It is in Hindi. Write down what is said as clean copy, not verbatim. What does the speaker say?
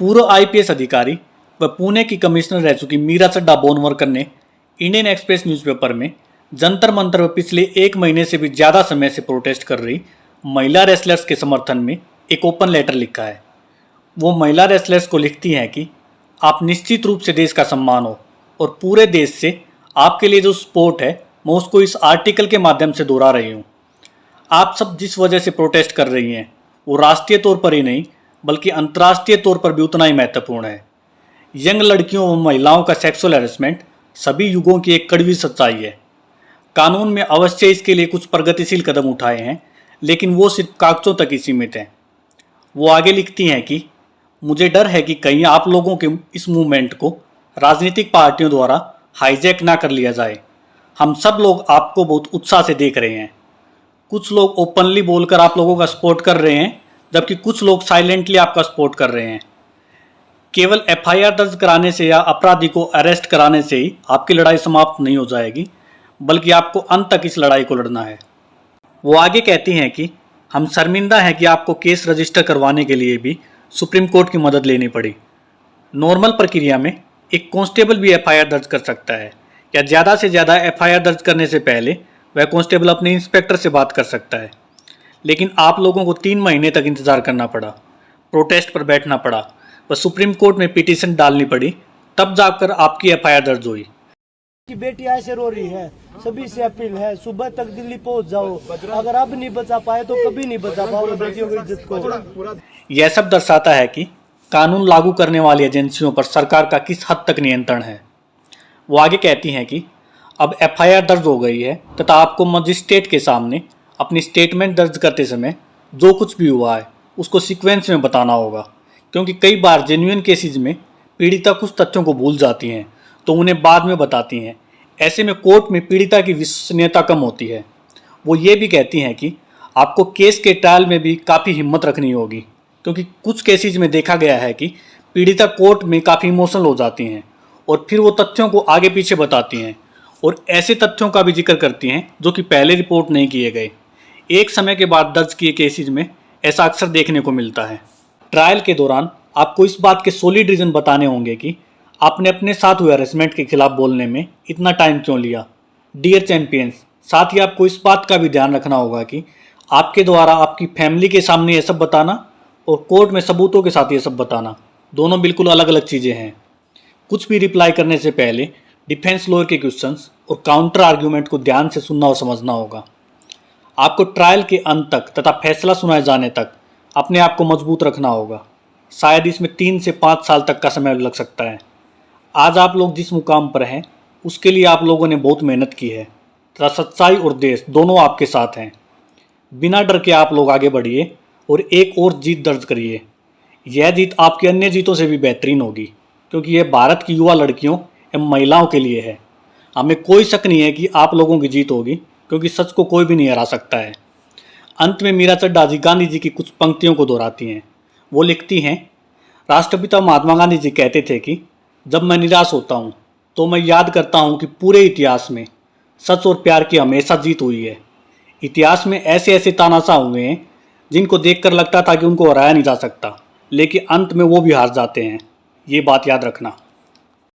पूर्व आईपीएस अधिकारी व पुणे की कमिश्नर रह चुकी मीरा चड्ढा बोनवरकर ने इंडियन एक्सप्रेस न्यूज़पेपर में जंतर मंतर व पिछले 1 महीने से भी ज़्यादा समय से प्रोटेस्ट कर रही महिला रेसलर्स के समर्थन में एक ओपन लेटर लिखा है। वो महिला रेसलर्स को लिखती हैं कि आप निश्चित रूप से देश का सम्मान हो और पूरे देश से आपके लिए जो सपोर्ट है मैं उसको इस आर्टिकल के माध्यम से दोहरा रही हूँ। आप सब जिस वजह से प्रोटेस्ट कर रही हैं वो राष्ट्रीय तौर पर ही नहीं बल्कि अंतर्राष्ट्रीय तौर पर भी उतना ही महत्वपूर्ण है। यंग लड़कियों व महिलाओं का सेक्सुअल हैरेसमेंट सभी युगों की एक कड़वी सच्चाई है। कानून में अवश्य इसके लिए कुछ प्रगतिशील कदम उठाए हैं लेकिन वो सिर्फ कागजों तक ही सीमित हैं। वो आगे लिखती हैं कि मुझे डर है कि कहीं आप लोगों के इस मूवमेंट को राजनीतिक पार्टियों द्वारा हाईजैक ना कर लिया जाए। हम सब लोग आपको बहुत उत्साह से देख रहे हैं। कुछ लोग ओपनली बोलकर आप लोगों का सपोर्ट कर रहे हैं जबकि कुछ लोग साइलेंटली आपका सपोर्ट कर रहे हैं। केवल एफआईआर दर्ज कराने से या अपराधी को अरेस्ट कराने से ही आपकी लड़ाई समाप्त नहीं हो जाएगी बल्कि आपको अंत तक इस लड़ाई को लड़ना है। वो आगे कहती हैं कि हम शर्मिंदा हैं कि आपको केस रजिस्टर करवाने के लिए भी सुप्रीम कोर्ट की मदद लेनी पड़ी। नॉर्मल प्रक्रिया में एक कांस्टेबल भी एफआईआर दर्ज कर सकता है या ज़्यादा से ज़्यादा एफआईआर दर्ज करने से पहले वह कांस्टेबल अपने इंस्पेक्टर से बात कर सकता है। लेकिन आप लोगों को 3 महीने तक इंतज़ार करना पड़ा, प्रोटेस्ट पर बैठना पड़ा व सुप्रीम कोर्ट में पिटीशन डालनी पड़ी, तब जाकर आपकी एफआईआर दर्ज हुई। की बेटी ऐसे रो रही है, सभी से अपील है सुबह तक दिल्ली पहुंच जाओ। अगर अब नहीं बचा पाए तो कभी नहीं बचा पाओगे बेटियों की इज्जत को। यह सब दर्शाता है कि कानून लागू करने वाली एजेंसियों पर सरकार का किस हद तक नियंत्रण है। वो आगे कहती हैं कि अब एफआईआर दर्ज हो गई है तथा आपको मजिस्ट्रेट के सामने अपनी स्टेटमेंट दर्ज करते समय जो कुछ भी हुआ है उसको सीक्वेंस में बताना होगा, क्योंकि कई बार जेन्युइन केसेस में पीड़िता कुछ तथ्यों को भूल जाती हैं तो उन्हें बाद में बताती हैं। ऐसे में कोर्ट में पीड़िता की विश्वसनीयता कम होती है। वो ये भी कहती हैं कि आपको केस के ट्रायल में भी काफ़ी हिम्मत रखनी होगी, क्योंकि कुछ केसेस में देखा गया है कि पीड़िता कोर्ट में काफ़ी इमोशनल हो जाती हैं और फिर वो तथ्यों को आगे पीछे बताती हैं और ऐसे तथ्यों का भी जिक्र करती हैं जो कि पहले रिपोर्ट नहीं किए गए। एक समय के बाद दर्ज किए केसेस में ऐसा अक्सर देखने को मिलता है। ट्रायल के दौरान आपको इस बात के सॉलिड रीज़न बताने होंगे कि आपने अपने साथ हुए हैरेसमेंट के खिलाफ बोलने में इतना टाइम क्यों लिया। डियर चैंपियंस, साथ ही आपको इस बात का भी ध्यान रखना होगा कि आपके द्वारा आपकी फैमिली के सामने ये सब बताना और कोर्ट में सबूतों के साथ ये सब बताना दोनों बिल्कुल अलग अलग चीज़ें हैं। कुछ भी रिप्लाई करने से पहले डिफेंस लॉयर के क्वेश्चंस और काउंटर आर्ग्यूमेंट को ध्यान से सुनना और समझना होगा। आपको ट्रायल के अंत तक तथा फैसला सुनाए जाने तक अपने आप को मजबूत रखना होगा। शायद इसमें 3 से 5 साल तक का समय लग सकता है। आज आप लोग जिस मुकाम पर हैं उसके लिए आप लोगों ने बहुत मेहनत की है तथा सच्चाई और देश दोनों आपके साथ हैं। बिना डर के आप लोग आगे बढ़िए और एक और जीत दर्ज करिए। यह जीत आपकी अन्य जीतों से भी बेहतरीन होगी, क्योंकि यह भारत की युवा लड़कियों एवं महिलाओं के लिए है। हमें कोई शक नहीं है कि आप लोगों की जीत होगी, क्योंकि सच को कोई भी नहीं हरा सकता है। अंत में मीरा चड्ढा जी गांधी जी की कुछ पंक्तियों को दोहराती हैं। वो लिखती हैं, राष्ट्रपिता महात्मा गांधी जी कहते थे कि जब मैं निराश होता हूँ तो मैं याद करता हूँ कि पूरे इतिहास में सच और प्यार की हमेशा जीत हुई है। इतिहास में ऐसे ऐसे तानाशाह हुए हैं जिनको देखकर लगता था कि उनको हराया नहीं जा सकता, लेकिन अंत में वो भी हार जाते हैं। ये बात याद रखना।